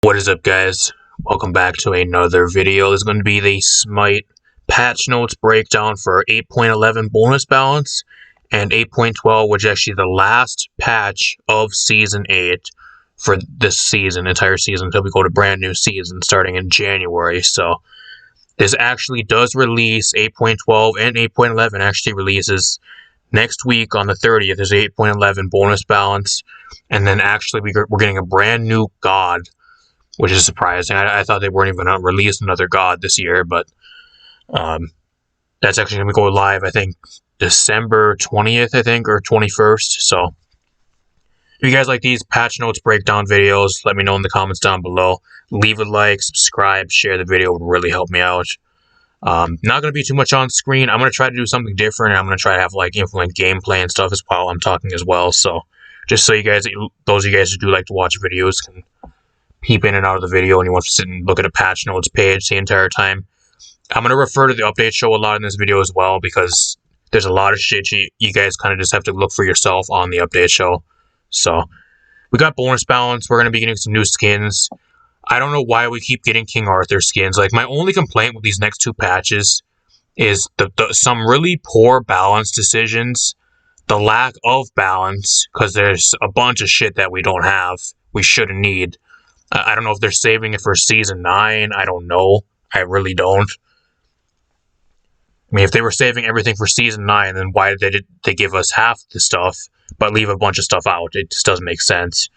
What is up, guys? Welcome back to another video. This is going to be the Smite patch notes breakdown for 8.11 bonus balance and 8.12, which is actually the last patch of Season 8 for this season, entire season, until we go to brand new season starting in January. So this actually does release 8.12 and 8.11 actually releases next week on the 30th. There's 8.11 bonus balance, and then actually we're getting a brand new god, which is surprising. I thought they weren't even going to release another god this year, but that's actually going to go live, I think, December 20th, I think, or 21st. So if you guys like these patch notes breakdown videos, let me know in the comments down below. Leave a like, subscribe, share the video. It would really help me out. Not going to be too much on screen. I'm going to try to do something different, and I'm going to try to have like implement gameplay and stuff as well. I'm talking as well. So just so you guys, those of you guys who do like to watch videos, can peep in and out of the video and you want to sit and look at a patch notes page the entire time. I'm going to refer to the update show a lot in this video as well, because there's a lot of shit you guys kind of just have to look for yourself on the update show. So we got bonus balance. We're going to be getting some new skins. I don't know why we keep getting King Arthur skins. Like, my only complaint with these next two patches is some really poor balance decisions, the lack of balance, because there's a bunch of shit that we don't have, we shouldn't need. I don't know if they're saving it for Season 9. I don't know. I really don't. I mean, if they were saving everything for Season 9, then why did they give us half the stuff, but leave a bunch of stuff out? It just doesn't make sense.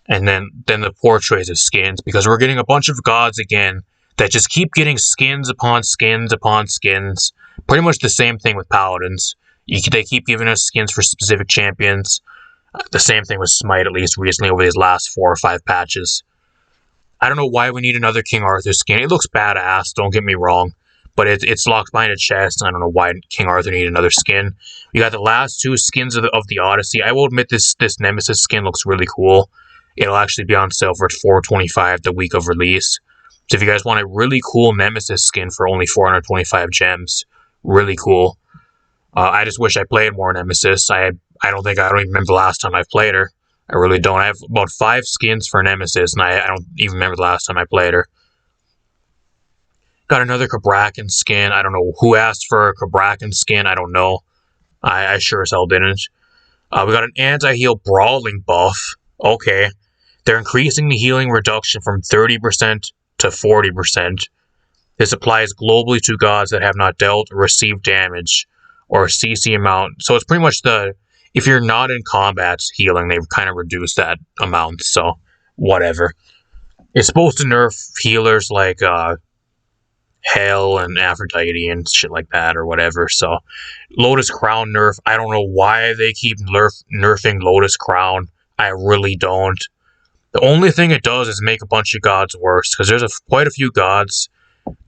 And then the poor choice of skins, because we're getting a bunch of gods again that just keep getting skins upon skins upon skins. Pretty much the same thing with paladins. They keep giving us skins for specific champions. The same thing with Smite, at least recently, over these last 4 or 5 patches. I don't know why we need another King Arthur skin. It looks badass, don't get me wrong, but it's locked behind a chest. I don't know why King Arthur needed another skin. We got the last 2 skins of the Odyssey. I will admit this Nemesis skin looks really cool. It'll actually be on sale for $425 the week of release. So if you guys want a really cool Nemesis skin for only 425 gems, really cool. I just wish I played more Nemesis. I don't even remember the last time I've played her. I really don't. I have about 5 skins for Nemesis, and I don't even remember the last time I played her. Got another Cabrakan skin. I don't know who asked for a Cabrakan skin. I don't know. I sure as hell didn't. We got an anti-heal brawling buff. Okay. They're increasing the healing reduction from 30% to 40%. This applies globally to gods that have not dealt or received damage or CC amount. So it's pretty much if you're not in combat healing, they've kind of reduced that amount, so whatever. It's supposed to nerf healers like Hell and Aphrodite and shit like that, or whatever. So Lotus Crown nerf, I don't know why they keep nerfing Lotus Crown. I really don't. The only thing it does is make a bunch of gods worse, because there's quite a few gods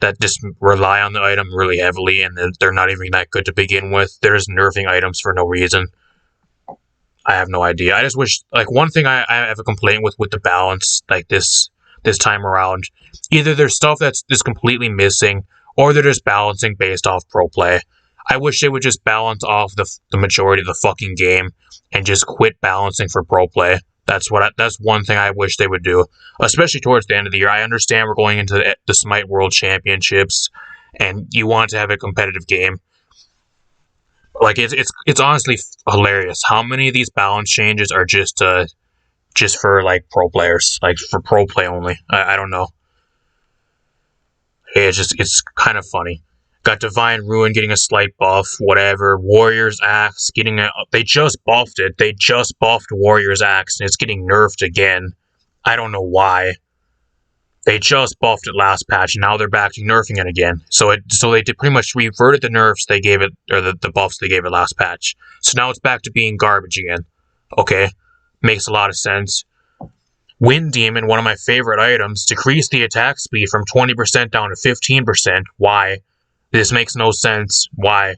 that just rely on the item really heavily, and they're not even that good to begin with. They're just nerfing items for no reason. I have no idea. I just wish, like, one thing I have a complaint with the balance, like this time around, either there's stuff that's just completely missing, or they're just balancing based off pro play. I wish they would just balance off the majority of the fucking game and just quit balancing for pro play. That's one thing I wish they would do, especially towards the end of the year. I understand we're going into the Smite World Championships, and you want to have a competitive game. Like, it's honestly hilarious how many of these balance changes are just for like pro players, like for pro play only. I don't know. It's kind of funny. Got Divine Ruin getting a slight buff, whatever. Warrior's Axe they just buffed it. They just buffed Warrior's Axe, and it's getting nerfed again. I don't know why. They just buffed it last patch, and now they're back to nerfing it again. So they did pretty much reverted the nerfs they gave it, or the buffs they gave it last patch. So now it's back to being garbage again. Okay, makes a lot of sense. Wind Demon, one of my favorite items, decreased the attack speed from 20% down to 15%. Why? This makes no sense. Why?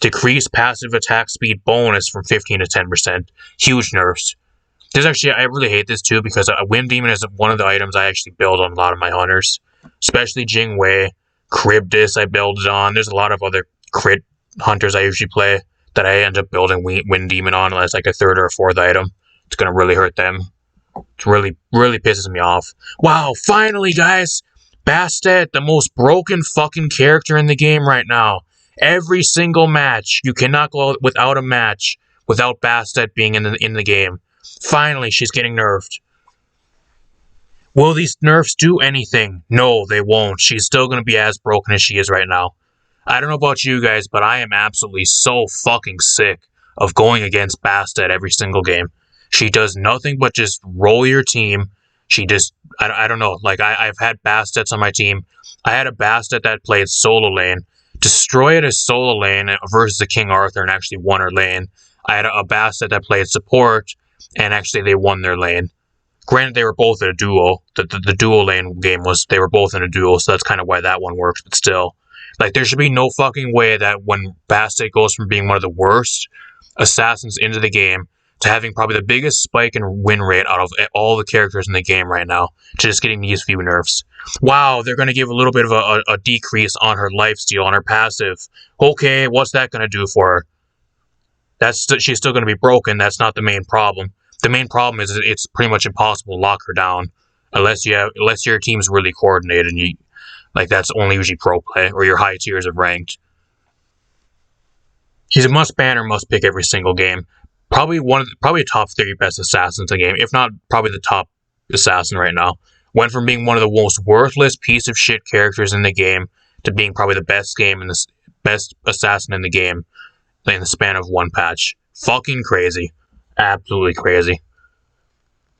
Decreased passive attack speed bonus from 15 to 10%. Huge nerfs. I really hate this too, because a Wind Demon is one of the items I actually build on a lot of my hunters. Especially Jingwei, Cribdis I build it on. There's a lot of other crit hunters I usually play that I end up building Wind Demon on as like a 3rd or 4th item. It's going to really hurt them. It really, really pisses me off. Wow, finally, guys! Bastet, the most broken fucking character in the game right now. Every single match. You cannot go out without a match without Bastet being in the game. Finally, she's getting nerfed. Will these nerfs do anything? No, they won't. She's still going to be as broken as she is right now. I don't know about you guys, but I am absolutely so fucking sick of going against Bastet every single game. She does nothing but just roll your team. She just, I don't know. Like, I've had Bastets on my team. I had a Bastet that played solo lane, destroyed a solo lane versus the King Arthur and actually won her lane. I had a Bastet that played support, and actually they won their lane. Granted, they were both in a duo. The duo lane game was, they were both in a duo, so that's kind of why that one works, but still. Like, there should be no fucking way that when Bastet goes from being one of the worst assassins into the game to having probably the biggest spike in win rate out of all the characters in the game right now to just getting these few nerfs. Wow, they're going to give a little bit of a decrease on her lifesteal, on her passive. Okay, what's that going to do for her? She's still going to be broken. That's not the main problem. The main problem is it's pretty much impossible to lock her down unless your team's really coordinated and that's only usually pro play or your high tiers of ranked. She's a must ban or must pick every single game. Probably top 30 best assassins in the game, if not probably the top assassin right now. Went from being one of the most worthless piece of shit characters in the game to being probably the best assassin in the game in the span of one patch. Fucking crazy. Absolutely crazy.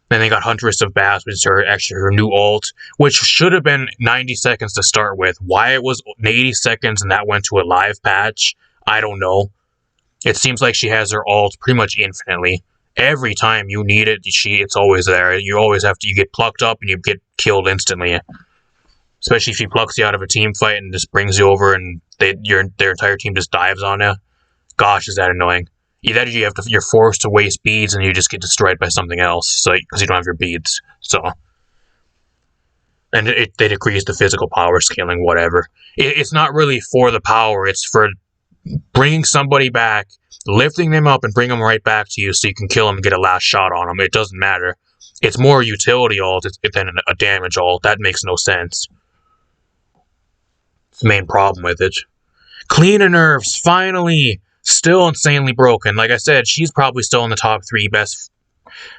Then they got Huntress of Bass, which is her new ult, which should have been 90 seconds to start with. Why it was 80 seconds and that went to a live patch, I don't know. It seems like she has her ult pretty much infinitely. Every time you need it, it's always there. You get plucked up and you get killed instantly. Especially if she plucks you out of a team fight and just brings you over and their entire team just dives on you. Gosh, is that annoying. Either you're forced to waste beads and you just get destroyed by something else, because you don't have your beads. So, and they decrease the physical power scaling, whatever. It's not really for the power; it's for bringing somebody back, lifting them up, and bring them right back to you, so you can kill them and get a last shot on them. It doesn't matter. It's more utility ult than a damage ult. That makes no sense. It's the main problem with it. Cleaner nerfs, finally. Still insanely broken. Like I said, she's probably still in the top 3 best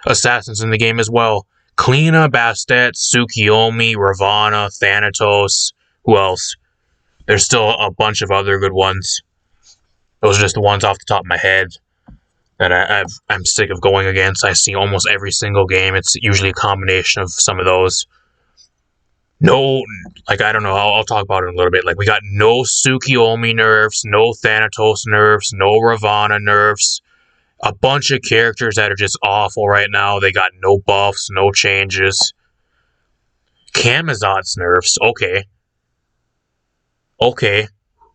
assassins in the game as well. Kleena, Bastet, Tsukiyomi, Ravana, Thanatos. Who else? There's still a bunch of other good ones. Those are just the ones off the top of my head that I'm sick of going against. I see almost every single game. It's usually a combination of some of those. No, I don't know, I'll talk about it in a little bit. We got no Tsukiyomi nerfs, no Thanatos nerfs, no Ravana nerfs. A bunch of characters that are just awful right now. They got no buffs, no changes. Camazotz nerfs, okay. Okay.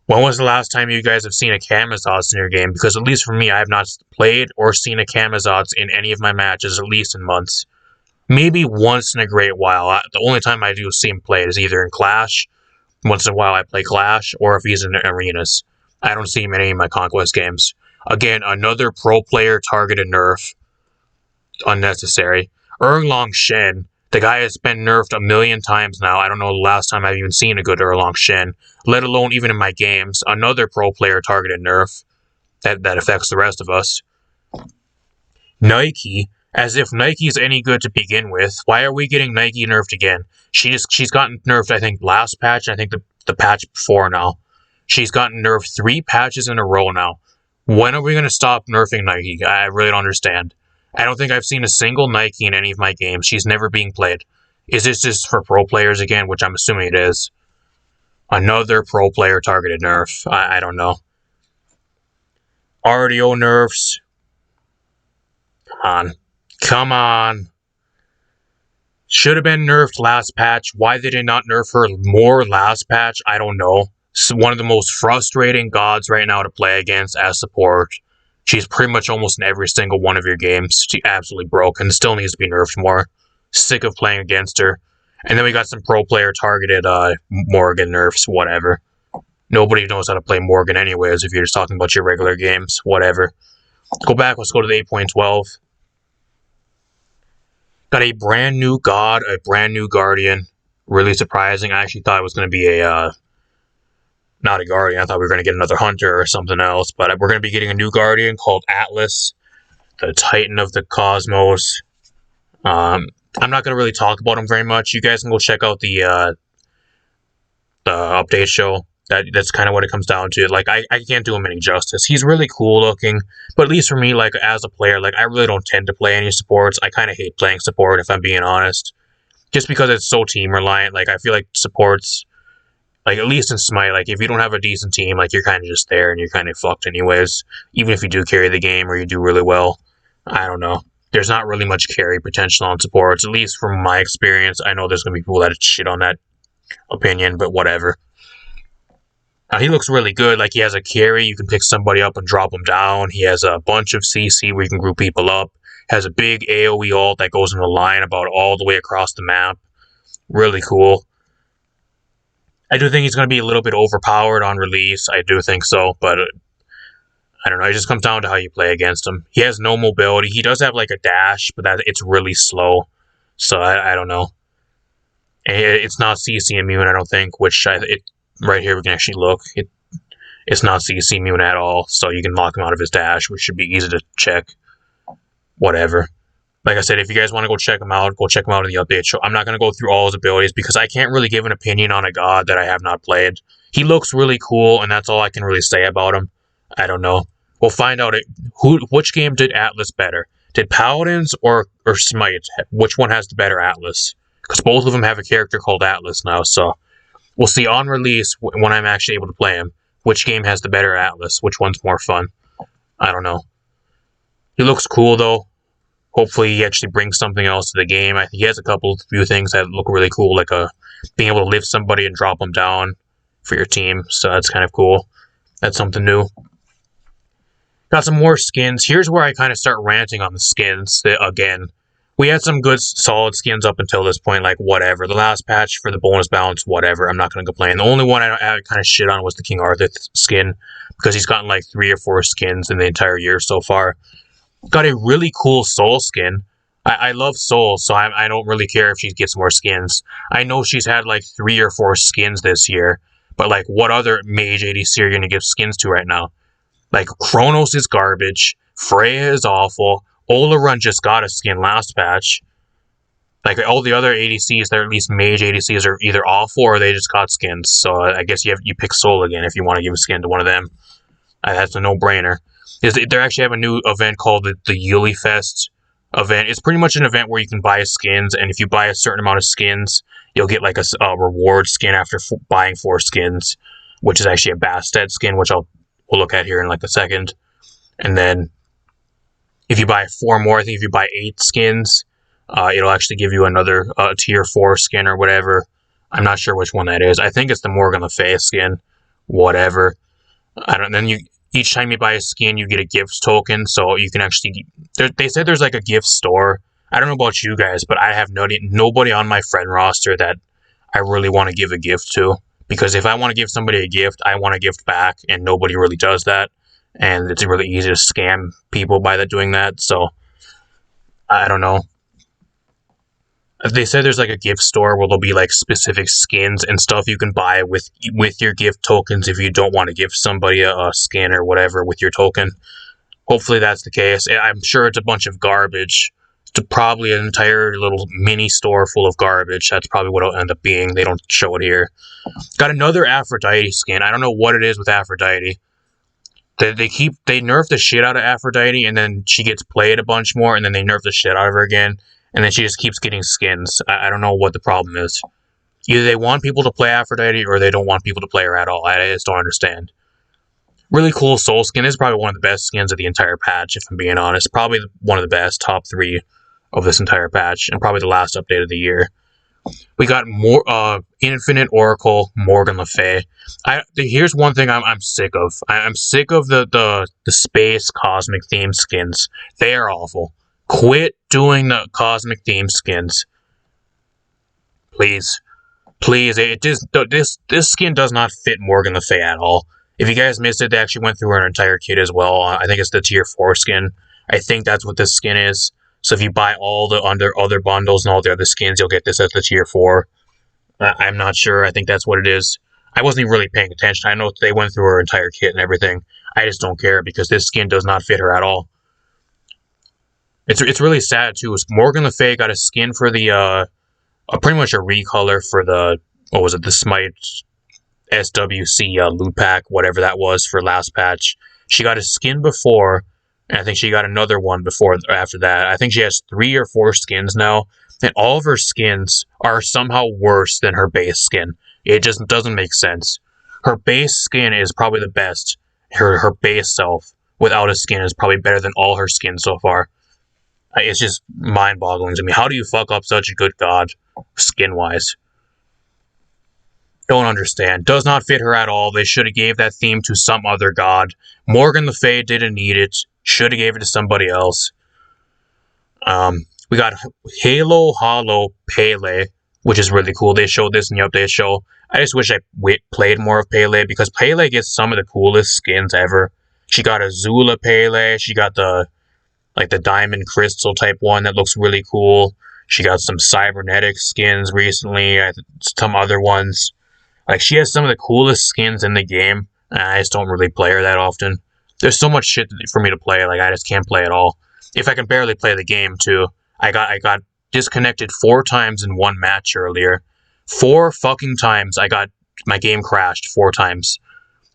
When was the last time you guys have seen a Camazotz in your game? Because at least for me, I have not played or seen a Camazotz in any of my matches, at least in months. Maybe once in a great while. The only time I do see him play is either in Clash. Once in a while I play Clash, or if he's in arenas. I don't see him in any of my Conquest games. Again, another pro player targeted nerf. Unnecessary. Erlong Shen. The guy has been nerfed a million times now. I don't know the last time I've even seen a good Erlong Shen. Let alone even in my games. Another pro player targeted nerf. That affects the rest of us. Nike. As if Nike's any good to begin with. Why are we getting Nike nerfed again? She's gotten nerfed, I think, last patch, and I think the patch before now. She's gotten nerfed 3 patches in a row now. When are we going to stop nerfing Nike? I really don't understand. I don't think I've seen a single Nike in any of my games. She's never being played. Is this just for pro players again, which I'm assuming it is? Another pro player targeted nerf. I don't know. RDO nerfs. Come on. Should have been nerfed last patch. Why did they not nerf her more last patch? I don't know. It's one of the most frustrating gods right now to play against as support. She's pretty much almost in every single one of your games. She absolutely broke and still needs to be nerfed more. Sick of playing against her. And then we got some pro player targeted Morgan nerfs, whatever. Nobody knows how to play Morgan anyways if you're just talking about your regular games, whatever. Go back, let's go to the 8.12. Got a brand new god, a brand new guardian. Really surprising. I actually thought it was going to be a, not a guardian. I thought we were going to get another hunter or something else. But we're going to be getting a new guardian called Atlas, the Titan of the Cosmos. I'm not going to really talk about him very much. You guys can go check out the update show. That's kind of what it comes down to. Like, I can't do him any justice. He's really cool looking, but at least for me, like, as a player, like, I really don't tend to play any supports. I kind of hate playing support, if I'm being honest. Just because it's so team-reliant. Like, I feel like supports, like, at least in Smite, like, if you don't have a decent team, like, you're kind of just there, and you're kind of fucked anyways. Even if you do carry the game, or you do really well. I don't know. There's not really much carry potential on supports, at least from my experience. I know there's going to be people that shit on that opinion, but whatever. He looks really good. Like, he has a carry. You can pick somebody up and drop them down. He has a bunch of CC where you can group people up. Has a big AoE ult that goes in a line about all the way across the map. Really cool. I do think he's going to be a little bit overpowered on release. I do think so, but I don't know. It just comes down to how you play against him. He has no mobility. He does have, like, a dash, but it's really slow. So, I don't know. It's not CC immune, I don't think, which right here we can actually look. It's not CC immune at all, so you can lock him out of his dash, which should be easy to check. Whatever. Like I said, if you guys want to go check him out in the update show. I'm not going to go through all his abilities because I can't really give an opinion on a god that I have not played. He looks really cool, and that's all I can really say about him. I don't know. We'll find out which game did Atlas better. Did Paladins or Smite? Which one has the better Atlas? Because both of them have a character called Atlas now, so we'll see on release when I'm actually able to play him. Which game has the better Atlas? Which one's more fun? I don't know. He looks cool, though. Hopefully he actually brings something else to the game. I think he has a few things that look really cool, like being able to lift somebody and drop them down for your team. So that's kind of cool. That's something new. Got some more skins. Here's where I kind of start ranting on the skins again. We had some good, solid skins up until this point, like, whatever. The last patch for the bonus balance, whatever. I'm not going to complain. The only one I kind of shit on was the King Arthur skin, because he's gotten, like, 3 or 4 skins in the entire year so far. Got a really cool Soul skin. I love Soul, so I don't really care if she gets more skins. I know she's had, like, 3 or 4 skins this year, but, like, what other mage ADC are you going to give skins to right now? Like, Kronos is garbage. Freya is awful. Olorun just got a skin last patch. Like, all the other ADCs that are at least mage ADCs are either awful or they just got skins. So I guess you pick Soul again if you want to give a skin to one of them. That's a no-brainer. They actually have a new event called the Ulifest Event. It's pretty much an event where you can buy skins, and if you buy a certain amount of skins, you'll get like a reward skin after buying 4 skins, which is actually a Bastet skin, which we'll look at here in like a second. And then if you buy 4 more, I think if you buy 8 skins, it'll actually give you another tier 4 skin or whatever. I'm not sure which one that is. I think it's the Morgan Le Fay skin. Whatever. Each time you buy a skin, you get a gift token, so you can actually... They said there's like a gift store. I don't know about you guys, but I have nobody on my friend roster that I really want to give a gift to. Because if I want to give somebody a gift, I want a gift back, and nobody really does that. And it's really easy to scam people by doing that, so... I don't know. They said there's like a gift store where there'll be like specific skins and stuff you can buy with your gift tokens if you don't want to give somebody a skin or whatever with your token. Hopefully that's the case. I'm sure it's a bunch of garbage. It's probably an entire little mini store full of garbage. That's probably what it'll end up being. They don't show it here. Got another Aphrodite skin. I don't know what it is with Aphrodite. They nerf the shit out of Aphrodite, and then she gets played a bunch more, and then they nerf the shit out of her again. And then she just keeps getting skins. I don't know what the problem is. Either they want people to play Aphrodite, or they don't want people to play her at all. I just don't understand. Really cool Soul skin. This is probably one of the best skins of the entire patch, if I'm being honest. Probably one of the best, top 3 of this entire patch, and probably the last update of the year. We got more Infinite Oracle Morgan Le Fay. Here's one thing I'm sick of. I'm sick of the space cosmic themed skins. They are awful. Quit doing the cosmic theme skins. Please. Please. This skin does not fit Morgan Le Fay at all. If you guys missed it, they actually went through her entire kit as well. I think it's the tier 4 skin. I think that's what this skin is. So if you buy all the other bundles and all the other skins, you'll get this as the tier 4. I'm not sure. I think that's what it is. I wasn't even really paying attention. I know they went through her entire kit and everything. I just don't care because this skin does not fit her at all. It's really sad too. Morgan Le Fay got a skin for the pretty much a recolor for the, what was it, the Smite SWC loot pack, whatever that was for last patch. She got a skin before, and I think she got another one before after that. I think she has 3 or 4 skins now, and all of her skins are somehow worse than her base skin. It just doesn't make sense. Her base skin is probably the best. Her base self without a skin is probably better than all her skins so far. It's just mind-boggling to me. How do you fuck up such a good god, skin-wise? Don't understand. Does not fit her at all. They should have gave that theme to some other god. Morgan Le Fay didn't need it. Should have gave it to somebody else. We got Halo Hollow Pele, which is really cool. They showed this in the update show. I just wish I played more of Pele, because Pele gets some of the coolest skins ever. She got a Zula Pele. She got the diamond crystal type one that looks really cool. She got some cybernetic skins recently. Some other ones. Like, she has some of the coolest skins in the game. I just don't really play her that often. There's so much shit for me to play. Like, I just can't play at all. If I can barely play the game too. I got disconnected 4 times in one match earlier. 4 fucking times my game crashed 4 times.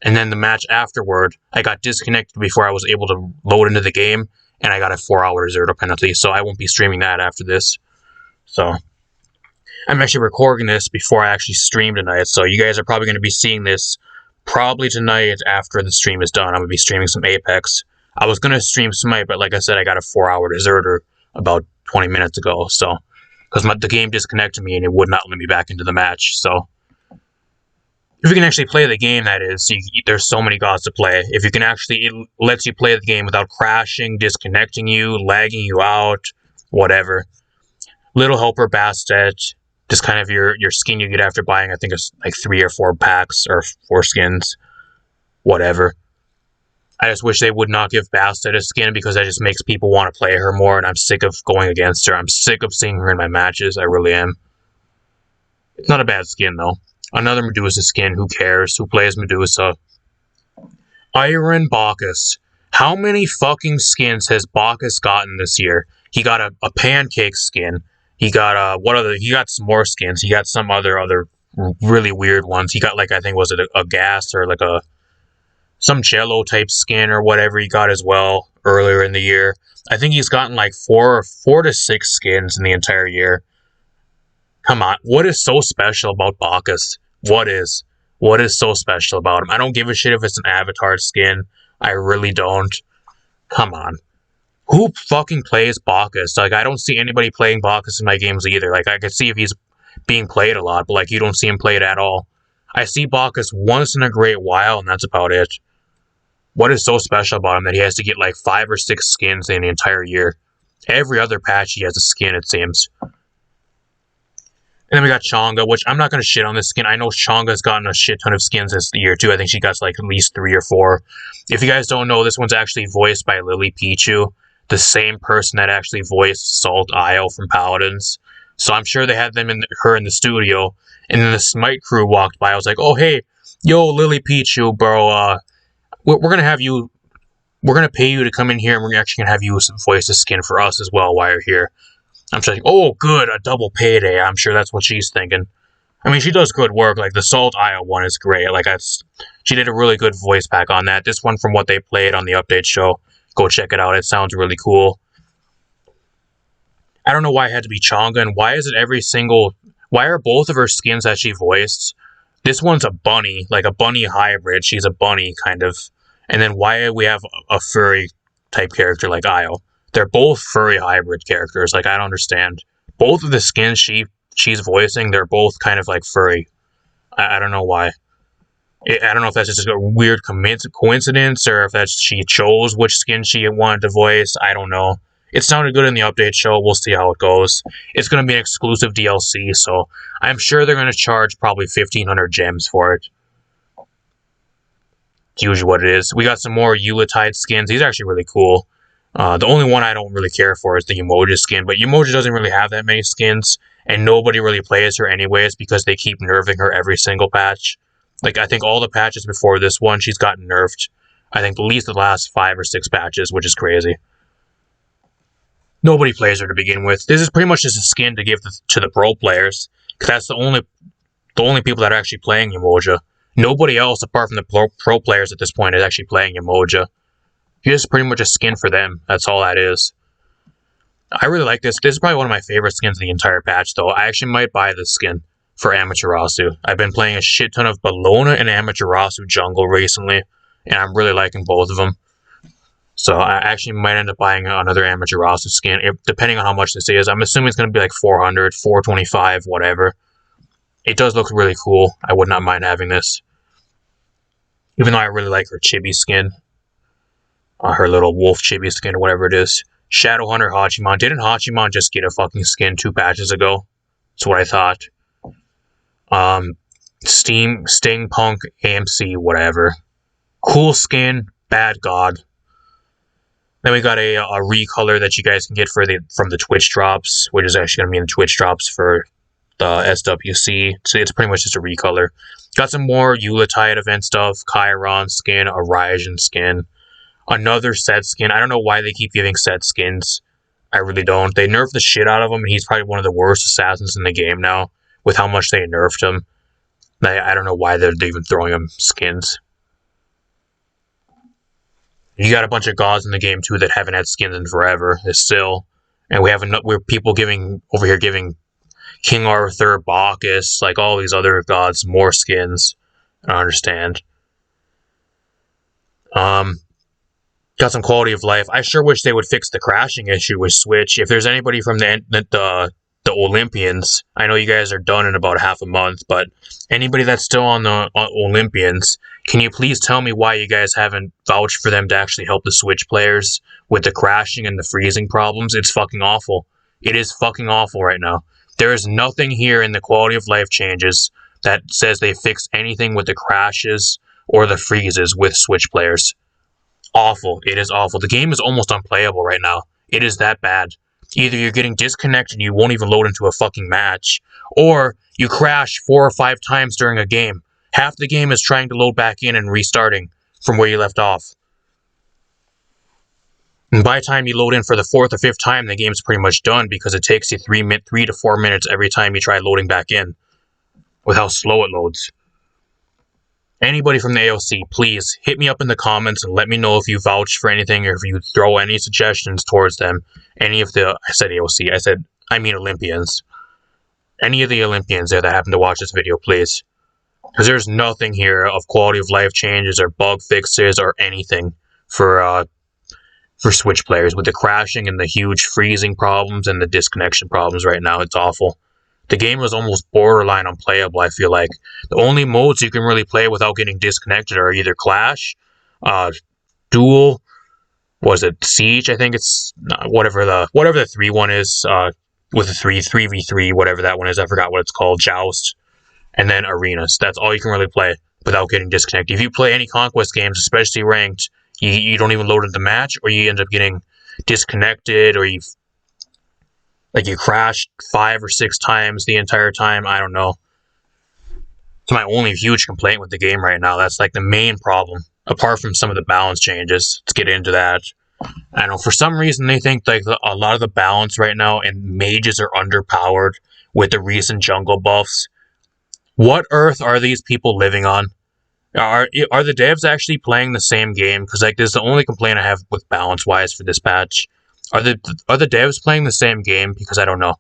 And then the match afterward, I got disconnected before I was able to load into the game, and I got a 4-hour zero penalty, so I won't be streaming that after this. So, I'm actually recording this before I actually stream tonight, so you guys are probably going to be seeing this probably tonight after the stream is done. I'm going to be streaming some Apex. I was going to stream Smite, but like I said, I got a 4-hour deserter about 20 minutes ago, so, because the game disconnected me and it would not let me back into the match, so. If you can actually play the game, that is, there's so many gods to play. If you can actually, it lets you play the game without crashing, disconnecting you, lagging you out, whatever. Little Helper Bastet, just kind of your skin you get after buying, I think it's like 3 or 4 packs, or 4 skins, whatever. I just wish they would not give Bastet a skin, because that just makes people want to play her more, and I'm sick of going against her. I'm sick of seeing her in my matches, I really am. It's not a bad skin, though. Another Medusa skin, who cares? Who plays Medusa? Iron Bacchus. How many fucking skins has Bacchus gotten this year? He got a pancake skin. He got he got some more skins. He got some other really weird ones. He got, like, I think, was it a gas or like some jello type skin or whatever he got as well earlier in the year. I think he's gotten like 4 to 6 skins in the entire year. Come on, what is so special about Bacchus? What is so special about him? I don't give a shit if it's an avatar skin. I really don't. Come on. Who fucking plays Bacchus? Like, I don't see anybody playing Bacchus in my games either. Like, I could see if he's being played a lot, but, like, you don't see him played at all. I see Bacchus once in a great while, and that's about it. What is so special about him that he has to get, like, 5 or 6 skins in the entire year? Every other patch he has a skin, it seems. And then we got Chonga, which I'm not going to shit on this skin. I know Chonga's gotten a shit ton of skins this year, too. I think she got, like, at least 3 or 4. If you guys don't know, this one's actually voiced by Lily Pichu, the same person that actually voiced Salt Io from Paladins. So I'm sure they had her in the studio. And then the Smite crew walked by. I was like, oh, hey, yo, Lily Pichu, bro, we're going to have you... We're going to pay you to come in here, and we're actually going to have you voice a skin for us as well while you're here. I'm just like, oh, good, a double payday. I'm sure that's what she's thinking. I mean, she does good work. Like, the Salt Io one is great. Like, she did a really good voice pack on that. This one, from what they played on the update show, go check it out. It sounds really cool. I don't know why it had to be Chonga, and why is it why are both of her skins that she voiced? This one's a bunny, like a bunny hybrid. She's a bunny, kind of. And then why we have a furry type character like Io? They're both furry hybrid characters. Like, I don't understand. Both of the skins she's voicing, they're both kind of like furry. I don't know why. I don't know if that's just a weird coincidence, or if that's she chose which skin she wanted to voice. I don't know. It sounded good in the update show. We'll see how it goes. It's going to be an exclusive DLC, so I'm sure they're going to charge probably 1,500 gems for it. It's usually what it is. We got some more Ulifest skins. These are actually really cool. The only one I don't really care for is the Umoja skin, but Umoja doesn't really have that many skins, and nobody really plays her anyways because they keep nerfing her every single patch. Like, I think all the patches before this one, she's gotten nerfed. I think at least the last 5 or 6 patches, which is crazy. Nobody plays her to begin with. This is pretty much just a skin to give to the pro players, because that's the only people that are actually playing Umoja. Nobody else, apart from the pro players at this point, is actually playing Umoja. It's just pretty much a skin for them. That's all that is. I really like this. This is probably one of my favorite skins in the entire patch, though. I actually might buy this skin for Amaterasu. I've been playing a shit ton of Bellona and Amaterasu jungle recently, and I'm really liking both of them. So I actually might end up buying another Amaterasu skin, depending on how much this is. I'm assuming it's going to be like 400, 425, whatever. It does look really cool. I would not mind having this. Even though I really like her chibi skin. Her little wolf chibi skin or whatever it is. Shadowhunter Hachiman. Didn't Hachiman just get a fucking skin 2 patches ago? That's what I thought. Stingpunk AMC, whatever. Cool skin, bad god. Then we got a recolor that you guys can get from the Twitch drops, which is actually going to be in the Twitch drops for the SWC. So it's pretty much just a recolor. Got some more Ulitiate event stuff, Chyron Skin, a Ryzen skin. Another set skin. I don't know why they keep giving set skins. I really don't. They nerfed the shit out of him, and he's probably one of the worst assassins in the game now, with how much they nerfed him. I don't know why they're even throwing him skins. You got a bunch of gods in the game, too, that haven't had skins in forever, still. And we're people giving King Arthur, Bacchus, like all these other gods, more skins. I don't understand. Got some quality of life. I sure wish they would fix the crashing issue with Switch. If there's anybody from the Olympians, I know you guys are done in about half a month, but anybody that's still on the Olympians, can you please tell me why you guys haven't vouched for them to actually help the Switch players with the crashing and the freezing problems? It's fucking awful. It is fucking awful right now. There is nothing here in the quality of life changes that says they fixed anything with the crashes or the freezes with Switch players. Awful. It is awful. The game is almost unplayable right now. It is that bad. Either you're getting disconnected and you won't even load into a fucking match, or you crash 4 or 5 times during a game. Half the game is trying to load back in and restarting from where you left off. And by the time you load in for the 4th or 5th time, the game's pretty much done because it takes you 3 to 4 minutes every time you try loading back in with how slow it loads. Anybody from the AOC, please hit me up in the comments and let me know if you vouch for anything or if you throw any suggestions towards them. I said AOC, I mean Olympians. Any of the Olympians there that happen to watch this video, please. Because there's nothing here of quality of life changes or bug fixes or anything for Switch players with the crashing and the huge freezing problems and the disconnection problems right now. It's awful. The game was almost borderline unplayable, I feel like. The only modes you can really play without getting disconnected are either Clash, Duel, was it Siege? I think it's whatever the 3-1 is, with the 3v3, whatever that one is. I forgot what it's called. Joust. And then Arenas. That's all you can really play without getting disconnected. If you play any Conquest games, especially ranked, you don't even load into the match, or you end up getting disconnected, or you crashed 5 or 6 times the entire time. I don't know. It's my only huge complaint with the game right now. That's like the main problem, apart from some of the balance changes. Let's get into that. I don't know. For some reason, they think like a lot of the balance right now and mages are underpowered with the recent jungle buffs. What earth are these people living on? Are the devs actually playing the same game? Because like this is the only complaint I have with balance wise for this patch. Are the devs playing the same game? Because I don't know.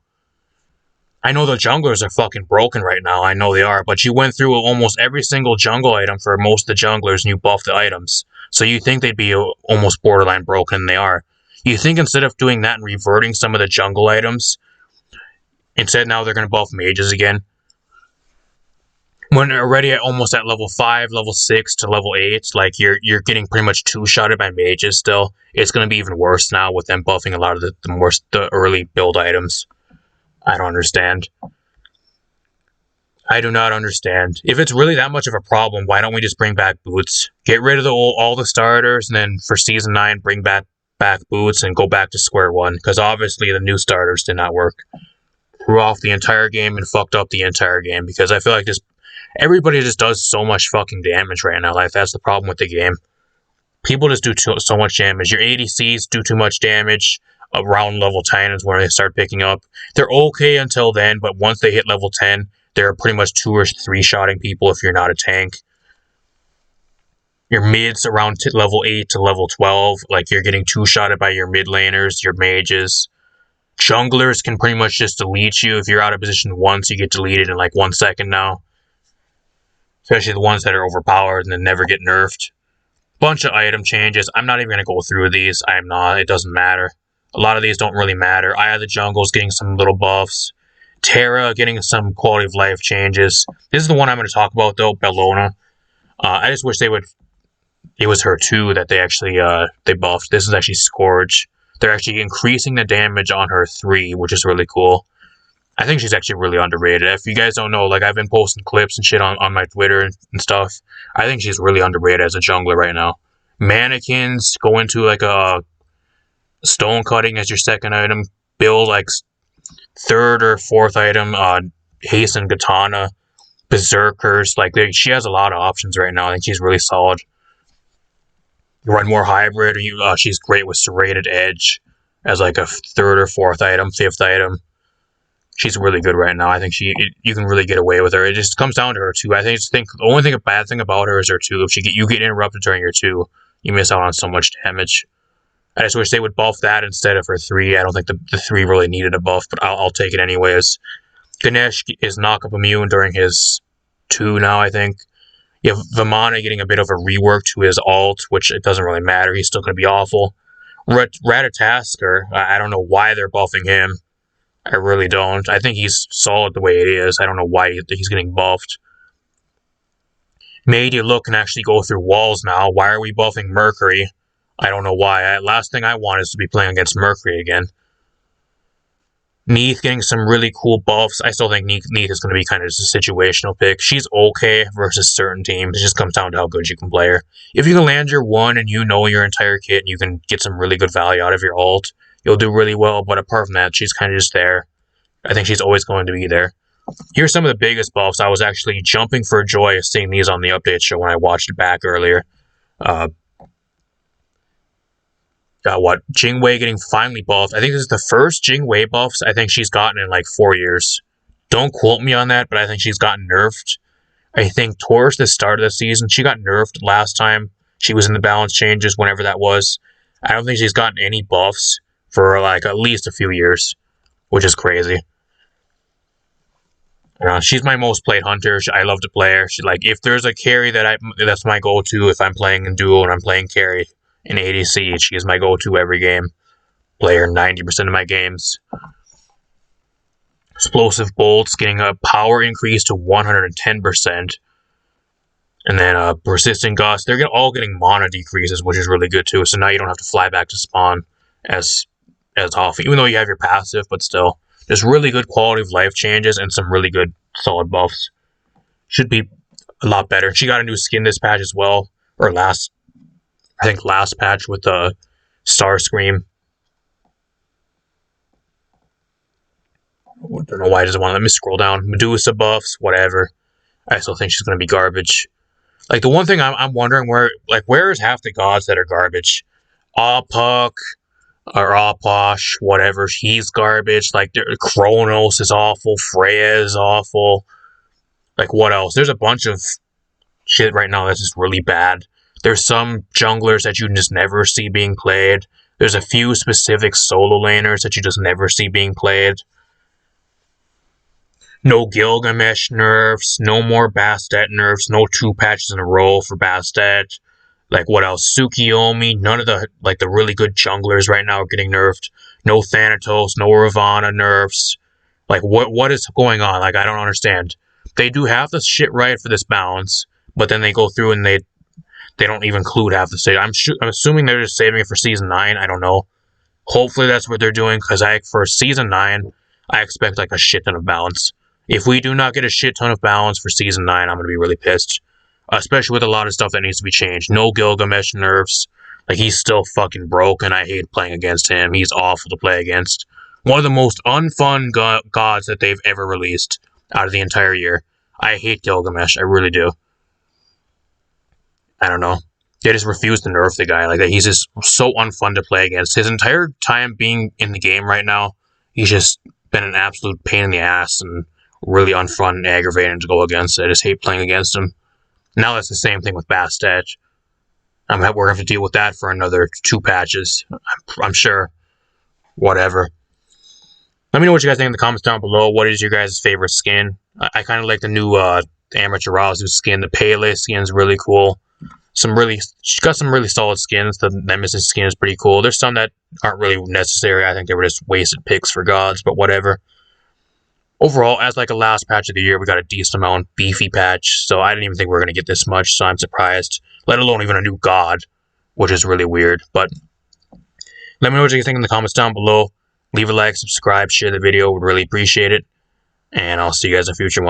I know the junglers are fucking broken right now. I know they are. But you went through almost every single jungle item for most of the junglers and you buffed the items. So you think they'd be almost borderline broken, and they are. You think instead of doing that and reverting some of the jungle items, instead now they're going to buff mages again? When they're already almost at level 5, level 6 to level 8, like you're getting pretty much 2-shotted by mages still. It's going to be even worse now with them buffing a lot of the early build items. I don't understand. I do not understand. If it's really that much of a problem, why don't we just bring back boots? Get rid of all the starters, and then for Season 9, bring back back boots and go back to square one, because obviously the new starters did not work. Threw off the entire game and fucked up the entire game, because I feel like everybody just does so much fucking damage right now. Like, that's the problem with the game. People just do so much damage. Your ADCs do too much damage around level 10 is where they start picking up. They're okay until then, but once they hit level 10, they're pretty much 2 or 3 shotting people if you're not a tank. Your mids around level 8 to level 12, like, you're getting 2-shotted by your mid laners, your mages. Junglers can pretty much just delete you. If you're out of position once, you get deleted in like 1 second now. Especially the ones that are overpowered and then never get nerfed. Bunch of item changes. I'm not even going to go through these. I'm not. It doesn't matter. A lot of these don't really matter. Eye of the Jungle's getting some little buffs. Terra getting some quality of life changes. This is the one I'm going to talk about, though, Bellona. I just wish they would... It was her, too, that they actually they buffed. This is actually Scourge. They're actually increasing the damage on her 3, which is really cool. I think she's actually really underrated. If you guys don't know, like, I've been posting clips and shit on my Twitter and stuff. I think she's really underrated as a jungler right now. Mannequins, go into, like, a stone cutting as your second item. Build, like, 3rd or 4th item. Hasten Katana. Berserkers. Like, she has a lot of options right now. I think she's really solid. You run more hybrid, or she's great with Serrated Edge as, like, a 3rd or 4th item, 5th item. She's really good right now. I think you can really get away with her. It just comes down to her 2. I think the only bad thing about her is her 2. If you get interrupted during your 2, you miss out on so much damage. I just wish they would buff that instead of her 3. I don't think the 3 really needed a buff, but I'll take it anyways. Ganesh is knock-up immune during his 2 now, I think. You have Vimana getting a bit of a rework to his ult, which it doesn't really matter. He's still going to be awful. Ratatasker, I don't know why they're buffing him. I really don't. I think he's solid the way it is. I don't know why he's getting buffed. Made you look and actually go through walls now. Why are we buffing Mercury? I don't know why. Last thing I want is to be playing against Mercury again. Neith getting some really cool buffs. I still think Neith is going to be kind of just a situational pick. She's okay versus certain teams. It just comes down to how good you can play her. If you can land your 1 and you know your entire kit and you can get some really good value out of your ult, you'll do really well, but apart from that, she's kind of just there. I think she's always going to be there. Here's some of the biggest buffs. I was actually jumping for joy of seeing these on the update show when I watched it back earlier. Jingwei getting finally buffed. I think this is the first Jingwei buffs I think she's gotten in like 4 years. Don't quote me on that, but I think she's gotten nerfed. I think towards the start of the season, she got nerfed last time she was in the balance changes, whenever that was. I don't think she's gotten any buffs for like at least a few years, which is crazy. She's my most played hunter. I love to play her. If there's a carry that's my go-to if I'm playing in duo and I'm playing carry in ADC, she is my go-to every game. Play her 90% of my games. Explosive bolts getting a power increase to 110%. And then persistent gust. They're all getting mana decreases, which is really good too. So now you don't have to fly back to spawn as often, even though you have your passive, but still. There's really good quality of life changes and some really good solid buffs. Should be a lot better. She got a new skin this patch as well. Or last patch with the Starscream. I don't know why it doesn't want to let me scroll down. Medusa buffs, whatever. I still think she's going to be garbage. Like, the one thing I'm wondering where is half the gods that are garbage? Puck, or Posh, whatever, he's garbage. Like, Kronos is awful, Freya is awful. Like, what else? There's a bunch of shit right now that's just really bad. There's some junglers that you just never see being played. There's a few specific solo laners that you just never see being played. No Gilgamesh nerfs, no more Bastet nerfs, no 2 patches in a row for Bastet. Like, what else? Tsukiyomi, none of the really good junglers right now are getting nerfed. No Thanatos, no Ravana nerfs. Like, what is going on? Like, I don't understand. They do half the shit right for this balance, but then they go through and they don't even include half the shit. I'm assuming they're just saving it for Season 9. I don't know. Hopefully that's what they're doing, because for Season 9, I expect like a shit ton of balance. If we do not get a shit ton of balance for Season 9, I'm going to be really pissed. Especially with a lot of stuff that needs to be changed. No Gilgamesh nerfs. Like, he's still fucking broke, and I hate playing against him. He's awful to play against. One of the most unfun gods that they've ever released out of the entire year. I hate Gilgamesh. I really do. I don't know. They just refuse to nerf the guy like that. He's just so unfun to play against. His entire time being in the game right now, he's just been an absolute pain in the ass and really unfun and aggravating to go against. I just hate playing against him. Now that's the same thing with Bastet. We're going to have to deal with that for another 2 patches. I'm sure. Whatever. Let me know what you guys think in the comments down below. What is your guys' favorite skin? I kind of like the new Amaterasu skin. The Pele skin is really cool. She's got some really solid skins. The Nemesis skin is pretty cool. There's some that aren't really necessary. I think they were just wasted picks for gods, but whatever. Overall, as like a last patch of the year, we got a decent amount, beefy patch. So I didn't even think we were going to get this much, so I'm surprised. Let alone even a new god, which is really weird. But let me know what you think in the comments down below. Leave a like, subscribe, share the video. Would really appreciate it. And I'll see you guys in future ones.